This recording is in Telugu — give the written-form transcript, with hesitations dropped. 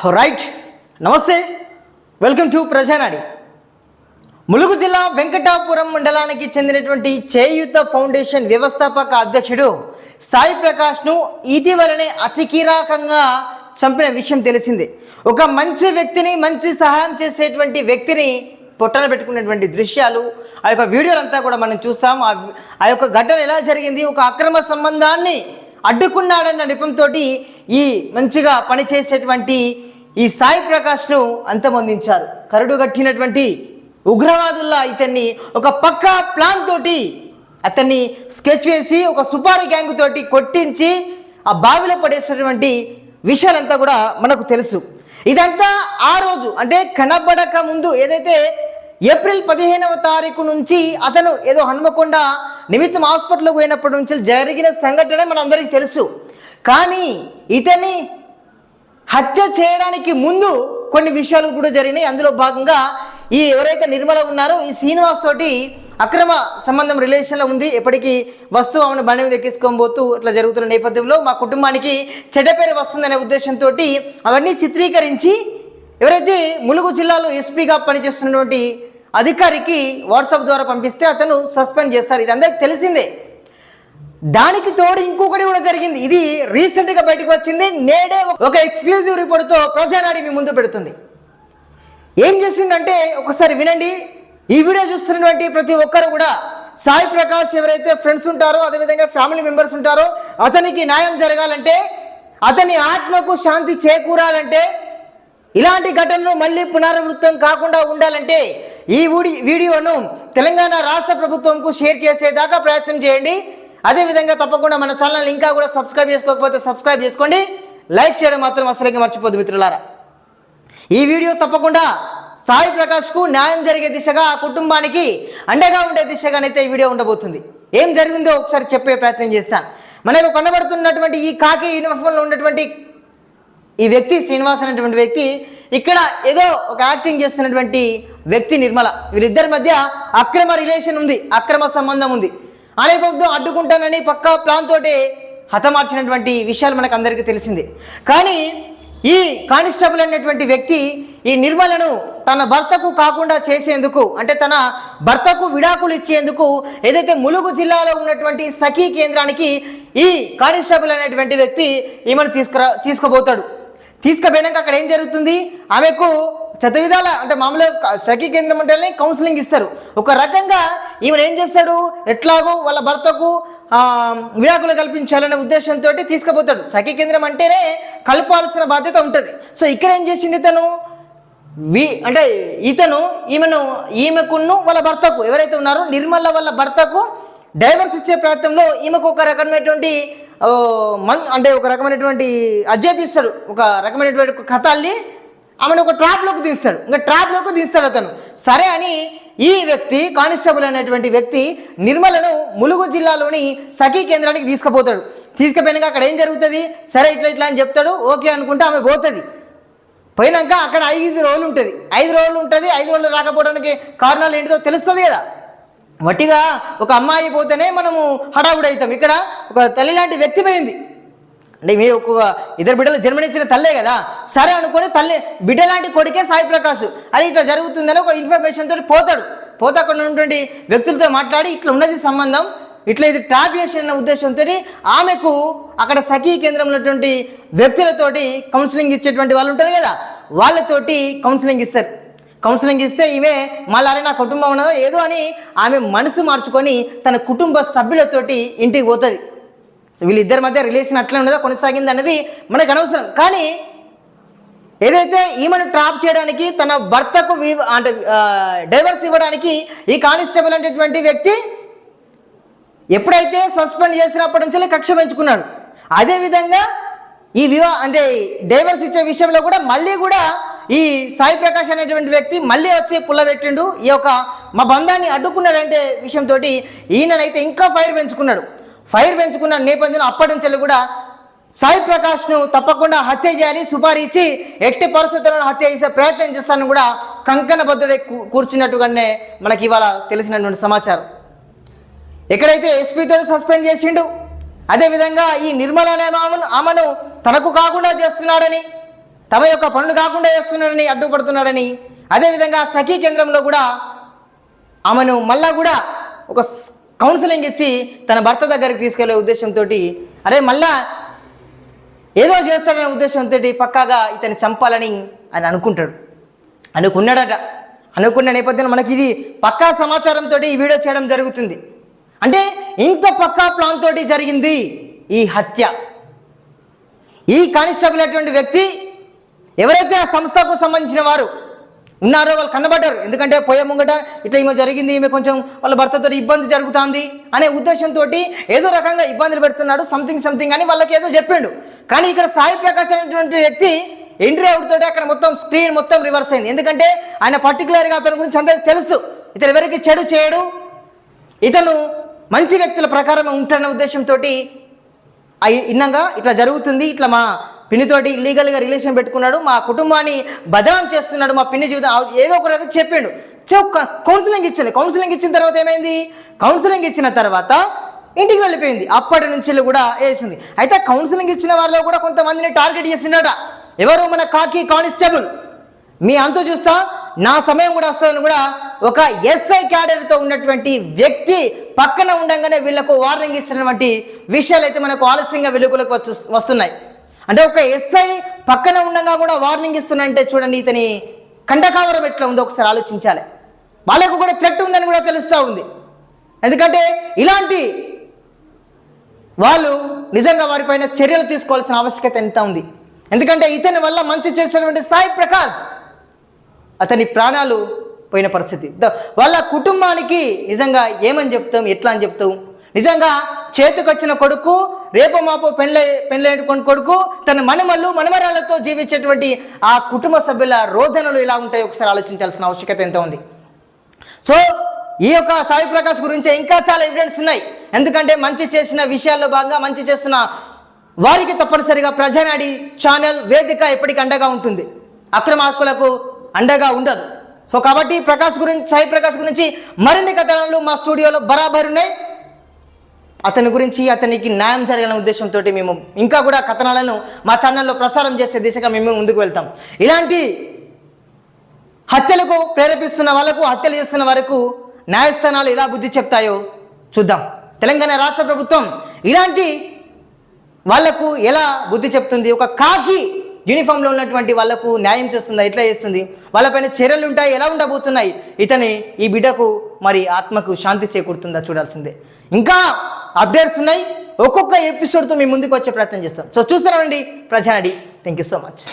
రైట్. నమస్తే, వెల్కమ్ టు ప్రజానాడి. ములుగు జిల్లా వెంకటాపురం మండలానికి చెందినటువంటి చేయూత ఫౌండేషన్ వ్యవస్థాపక అధ్యక్షుడు సాయి ప్రకాష్ను ఇటీవలనే అతి కీలకంగా చంపిన విషయం తెలిసిందే. ఒక మంచి వ్యక్తిని, మంచి సహాయం చేసేటువంటి వ్యక్తిని పొట్టన పెట్టుకున్నటువంటి దృశ్యాలు, ఆ యొక్క వీడియోలంతా కూడా మనం చూస్తాం. ఆ యొక్క ఘటన ఎలా జరిగింది, ఒక అక్రమ సంబంధాన్ని అడ్డుకున్నాడన్న నెపంతో ఈ మంచిగా పనిచేసేటువంటి ఈ సాయి ప్రకాష్ను అంతమొందించారు. కరడు కట్టినటువంటి ఉగ్రవాదుల్లా ఇతన్ని ఒక పక్కా ప్లాన్ తోటి అతన్ని స్కెచ్ వేసి ఒక సుపారీ గ్యాంగ్ తోటి కొట్టించి ఆ బావిలో పడేసినటువంటి విషయాలంతా కూడా మనకు తెలుసు. ఇదంతా ఆ రోజు అంటే కనబడక ముందు ఏదైతే ఏప్రిల్ 15వ తారీఖు నుంచి అతను ఏదో హనుమకొండ నిమిత్తం హాస్పిటల్కి పోయినప్పటి నుంచి జరిగిన సంఘటన మనందరికీ తెలుసు. కానీ ఇతన్ని హత్య చేయడానికి ముందు కొన్ని విషయాలు కూడా జరిగినాయి. అందులో భాగంగా ఈ ఎవరైతే నిర్మల ఉన్నారో ఈ శ్రీనివాస్ తోటి అక్రమ సంబంధం రిలేషన్లో ఉంది. ఎప్పటికీ వస్తువు ఆమెను బండి మీద ఎక్కించుకోబోతూ ఇట్లా జరుగుతున్న నేపథ్యంలో మా కుటుంబానికి చెడ్డ పేరు వస్తుందనే ఉద్దేశంతో అవన్నీ చిత్రీకరించి ఎవరైతే ములుగు జిల్లాలో ఎస్పీగా పనిచేస్తున్నటువంటి అధికారికి వాట్సాప్ ద్వారా పంపిస్తే అతను సస్పెండ్ చేస్తారు. ఇది అందరికి తెలిసిందే. దానికి తోడు ఇంకొకటి కూడా జరిగింది. ఇది రీసెంట్గా బయటకు వచ్చింది. నేడే ఒక ఎక్స్క్లూజివ్ రిపోర్ట్తో ప్రజానాడి మీ ముందు పెడుతుంది. ఏం చేసిందంటే ఒకసారి వినండి. ఈ వీడియో చూస్తున్నటువంటి ప్రతి ఒక్కరు కూడా సాయి ప్రకాష్ ఎవరైతే ఫ్రెండ్స్ ఉంటారో, అదేవిధంగా ఫ్యామిలీ మెంబర్స్ ఉంటారో, అతనికి న్యాయం జరగాలంటే, అతని ఆత్మకు శాంతి చేకూరాలంటే, ఇలాంటి ఘటనలు మళ్ళీ పునరావృతం కాకుండా ఉండాలంటే ఈ వీడియోను తెలంగాణ రాష్ట్ర ప్రభుత్వంకు షేర్ చేసేదాకా ప్రయత్నం చేయండి. అదేవిధంగా తప్పకుండా మన ఛానల్ ఇంకా కూడా సబ్స్క్రైబ్ చేసుకోకపోతే సబ్స్క్రైబ్ చేసుకోండి. లైక్ చేయడం మాత్రం అసలుగా మర్చిపోద్దు మిత్రులారా. ఈ వీడియో తప్పకుండా సాయి ప్రకాష్కు న్యాయం జరిగే దిశగా, ఆ కుటుంబానికి అండగా ఉండే దిశగానైతే ఈ వీడియో ఉండబోతుంది. ఏం జరిగిందో ఒకసారి చెప్పే ప్రయత్నం చేస్తాను. మనకు కనబడుతున్నటువంటి ఈ కాకి యూనిఫామ్లో ఉన్నటువంటి ఈ వ్యక్తి శ్రీనివాస్ అనేటువంటి వ్యక్తి ఇక్కడ ఏదో ఒక యాక్టింగ్ చేస్తున్నటువంటి వ్యక్తి నిర్మల. వీరిద్దరి మధ్య అక్రమ రిలేషన్ ఉంది, అక్రమ సంబంధం ఉంది. అనేపథ్యం అడ్డుకుంటానని పక్కా ప్లాన్ తోటి హతమార్చినటువంటి విషయాలు మనకు అందరికీ తెలిసిందే. కానీ ఈ కానిస్టేబుల్ అనేటువంటి వ్యక్తి ఈ నిర్మలను తన భర్తకు కాకుండా చేసేందుకు, అంటే తన భర్తకు విడాకులు ఇచ్చేందుకు ఏదైతే ములుగు జిల్లాలో ఉన్నటువంటి సఖీ కేంద్రానికి ఈ కానిస్టేబుల్ అనేటువంటి వ్యక్తి ఈమెను తీసుకుపోతాడు. తీసుకుపోయినాక అక్కడ ఏం జరుగుతుంది, ఆమెకు విధాల అంటే మామూలుగా సఖీ కేంద్రం అంటేనే కౌన్సిలింగ్ ఇస్తారు. ఒక రకంగా ఈమెను ఏం చేస్తాడు, ఎట్లాగో వాళ్ళ భర్తకు విడాకులు కల్పించాలనే ఉద్దేశంతో తీసుకుపోతాడు. సఖీ కేంద్రం అంటేనే కలపాల్సిన బాధ్యత ఉంటుంది. సో ఇక్కడ ఏం చేసింది ఇతను ఈమెకును వాళ్ళ భర్తకు ఎవరైతే ఉన్నారో నిర్మల వాళ్ళ భర్తకు డైవర్స్ ఇచ్చే ప్రయత్నంలో ఈమెకు ఒక రకమైనటువంటి ఒక రకమైనటువంటి అజ్జేపిస్తాడు. ఒక రకమైనటువంటి కథల్ని ఆమెను ఒక ట్రాప్లోకి తీస్తాడు. ఇంకా ట్రాప్లోకి తీస్తాడు అతను. సరే అని ఈ వ్యక్తి కానిస్టేబుల్ అనేటువంటి వ్యక్తి నిర్మలను ములుగు జిల్లాలోని సఖీ కేంద్రానికి తీసుకుపోతాడు. తీసుకుపోయినాక అక్కడ ఏం జరుగుతుంది, సరే ఇట్లా అని చెప్తాడు. ఓకే అనుకుంటే ఆమె పోతుంది. పోయినాక అక్కడ 5 రోజులు ఉంటుంది. 5 రోజులు రాకపోవడానికి కారణాలు ఏంటిదో తెలుస్తుంది కదా. వట్టిగా ఒక అమ్మాయి పోతేనే మనము హడావుడి అవుతాం. ఇక్కడ ఒక తల్లి లాంటి వ్యక్తి పోయింది. అంటే మీ ఒక ఇద్దరు బిడ్డలు జన్మనిచ్చిన తల్లే కదా. సరే అనుకొని బిడ్డ లాంటి కొడుకే సాయి ప్రకాష్ అది ఇట్లా జరుగుతుందని ఒక ఇన్ఫర్మేషన్ తోటి పోతాడు. పోతే అక్కడ ఉన్నటువంటి వ్యక్తులతో మాట్లాడి ఇట్లా ఉన్నది సంబంధం, ఇట్లా ఇది ట్రాప్ చేసిన ఉద్దేశంతో ఆమెకు అక్కడ సఖీ కేంద్రంలో ఉన్నటువంటి వ్యక్తులతోటి కౌన్సిలింగ్ ఇచ్చేటువంటి వాళ్ళు ఉంటారు కదా, వాళ్ళతోటి కౌన్సిలింగ్ ఇస్తారు. కౌన్సిలింగ్ ఇస్తే ఈమె మళ్ళీ నా కుటుంబం ఉన్నదో ఏదో అని ఆమె మనసు మార్చుకొని తన కుటుంబ సభ్యులతోటి ఇంటికి పోతుంది. సో వీళ్ళిద్దరి మధ్య రిలేషన్ అట్లా ఉన్నదో కొనసాగింది అనేది మనకు అనవసరం. కానీ ఏదైతే ఈమెను ట్రాప్ చేయడానికి తన భర్తకు డైవర్స్ ఇవ్వడానికి ఈ కానిస్టేబుల్ అనేటువంటి వ్యక్తి ఎప్పుడైతే సస్పెండ్ చేసినప్పటి నుంచి కక్ష పెంచుకున్నాడు. అదేవిధంగా ఈ డైవర్స్ ఇచ్చే విషయంలో కూడా మళ్ళీ కూడా ఈ సాయి ప్రకాష్ అనేటువంటి వ్యక్తి మళ్ళీ వచ్చి పుల్లబెట్టిండు. ఈ యొక్క మా బంధాన్ని అడ్డుకున్నాడంటే విషయంతో ఈయననైతే ఇంకా ఫైర్ పెంచుకున్న నేపథ్యంలో అప్పటి నుంచి కూడా సాయి ప్రకాష్ను తప్పకుండా హత్య చేయాలి, సుపారీ ఇచ్చి ఎట్టి పరిస్థితులను హత్య చేసే ప్రయత్నం చేస్తానని కూడా కంకణబద్ధుడే కూర్చున్నట్టుగానే మనకి ఇవాళ తెలిసినటువంటి సమాచారం. ఎక్కడైతే ఎస్పీతో సస్పెండ్ చేసిండు, అదేవిధంగా ఈ నిర్మల అనే ఆమెను తనకు కాకుండా చేస్తున్నాడని తమ యొక్క పనులు కాకుండా చేస్తున్నాడని అడ్డుపడుతున్నాడని, అదేవిధంగా సఖీ కేంద్రంలో కూడా ఆమెను మళ్ళా కూడా ఒక కౌన్సిలింగ్ ఇచ్చి తన భర్త దగ్గరికి తీసుకెళ్లే ఉద్దేశంతో అరే మళ్ళా ఏదో చేస్తాడనే ఉద్దేశంతో పక్కాగా ఇతన్ని చంపాలని ఆయన అనుకున్నాడట. అనుకున్న నేపథ్యంలో మనకి ఇది పక్కా సమాచారంతో ఈ వీడియో చేయడం జరుగుతుంది. అంటే ఇంత పక్కా ప్లాన్ తోటి జరిగింది ఈ హత్య. ఈ కానిస్టేబుల్ అటువంటి వ్యక్తి ఎవరైతే ఆ సంస్థకు సంబంధించిన వారు ఉన్నారో వాళ్ళు కనబడ్డారు. ఎందుకంటే పోయే ముంగట ఇట్లా ఈమె జరిగింది, ఈమె కొంచెం వాళ్ళ భర్తతో ఇబ్బంది జరుగుతుంది అనే ఉద్దేశంతో ఏదో రకంగా ఇబ్బందులు పెడుతున్నాడు, సంథింగ్ అని వాళ్ళకి ఏదో చెప్పిండు. కానీ ఇక్కడ సాయి ప్రకాష్ అనేటువంటి వ్యక్తి ఎంట్రీ అవుతుంటే అక్కడ మొత్తం స్క్రీన్ మొత్తం రివర్స్ అయింది. ఎందుకంటే ఆయన పర్టికులర్గా అతని గురించి అందరికీ తెలుసు. ఇతను ఎవరికి చెడు చేయడు, ఇతను మంచి వ్యక్తుల ప్రకారం ఉంటాడన్న ఉద్దేశంతో ఇన్నంగా ఇట్లా జరుగుతుంది, ఇట్లా మా పిన్నితోటి ఇల్లీగల్గా రిలేషన్ పెట్టుకున్నాడు, మా కుటుంబాన్ని బదనాం చేస్తున్నాడు, మా పిన్ని జీవితం ఏదో ఒక రకంగా చెప్పిండు. కౌన్సిలింగ్ ఇచ్చింది. కౌన్సిలింగ్ ఇచ్చిన తర్వాత ఏమైంది, కౌన్సిలింగ్ ఇచ్చిన తర్వాత ఇంటికి వెళ్ళిపోయింది. అప్పటి నుంచి కూడా వేసింది. అయితే కౌన్సిలింగ్ ఇచ్చిన వారిలో కూడా కొంతమందిని టార్గెట్ చేసిందట. ఎవరు, మన కాకి కానిస్టేబుల్. మీ అంతు చూస్తా, నా సమయం కూడా వస్తుందని కూడా ఒక ఎస్ఐ క్యాడర్తో ఉన్నటువంటి వ్యక్తి పక్కన ఉండగానే వీళ్ళకు వార్నింగ్ ఇచ్చినటువంటి విషయాలు అయితే మనకు ఆలస్యంగా వెలుగులకు వస్తున్నాయి. అంటే ఒక ఎస్ఐ పక్కన ఉండగా కూడా వార్నింగ్ ఇస్తున్నంటే చూడండి ఇతని కంటకావరం ఎట్లా ఉందో ఒకసారి ఆలోచించాలి. వాళ్ళకు కూడా థ్రెట్ ఉందని కూడా తెలుస్తూ ఉంది. ఎందుకంటే ఇలాంటి వాళ్ళు నిజంగా వారిపైన చర్యలు తీసుకోవాల్సిన ఆవశ్యకత ఎంత ఉంది. ఎందుకంటే ఇతని వల్ల మంచి చేసినటువంటి సాయి ప్రకాష్ అతని ప్రాణాలు పోయిన పరిస్థితి. వాళ్ళ కుటుంబానికి నిజంగా ఏమని చెప్తాం, ఎట్లా అని చెప్తాం. నిజంగా చేతికొచ్చిన కొడుకు, రేపు మాపో పెళ్ళైన కొడుకు, తన మనమరాలతో జీవించేటువంటి ఆ కుటుంబ సభ్యుల రోదనలు ఎలా ఉంటాయో ఒకసారి ఆలోచించాల్సిన ఆవశ్యకత ఎంత ఉంది. సో ఈ యొక్క సాయి ప్రకాష్ గురించి ఇంకా చాలా ఎవిడెన్స్ ఉన్నాయి. ఎందుకంటే మంచి చేసిన విషయాల్లో భాగంగా మంచి చేస్తున్న వారికి తప్పనిసరిగా ప్రజానాడి ఛానల్ వేదిక ఎప్పటికీ అండగా ఉంటుంది, అక్రమార్కులకు అండగా ఉండదు. సో కాబట్టి సాయి ప్రకాష్ గురించి మరిన్ని కథనాలు మా స్టూడియోలో బరాబర్ ఉన్నాయి. అతని గురించి అతనికి న్యాయం జరగాలనే ఉద్దేశంతో మేము ఇంకా కూడా కథనాలను మా ఛానల్లో ప్రసారం చేసే దిశగా మేము ముందుకు వెళ్తాం. ఇలాంటి హత్యలకు ప్రేరేపిస్తున్న వాళ్ళకు, హత్యలు చేస్తున్న వరకు న్యాయస్థానాలు ఎలా బుద్ధి చెప్తాయో చూద్దాం. తెలంగాణ రాష్ట్ర ప్రభుత్వం ఇలాంటి వాళ్లకు ఎలా బుద్ధి చెప్తుంది, ఒక కాకి యూనిఫామ్లో ఉన్నటువంటి వాళ్లకు న్యాయం చేస్తుందా, ఎట్లా చేస్తుంది, వాళ్ళపైన చర్యలు ఉంటాయి, ఎలా ఉండబోతున్నాయి, ఈ బిడ్డకు మరి ఆత్మకు శాంతి చేకూరుతుందా చూడాల్సిందే. ఇంకా అప్డేట్స్ ఉన్నాయి. ఒక్కొక్క ఎపిసోడ్తో మీ ముందుకు వచ్చే ప్రయత్నం చేస్తాం. సో చూస్తున్నానండి Prajanadi. Thank you so much.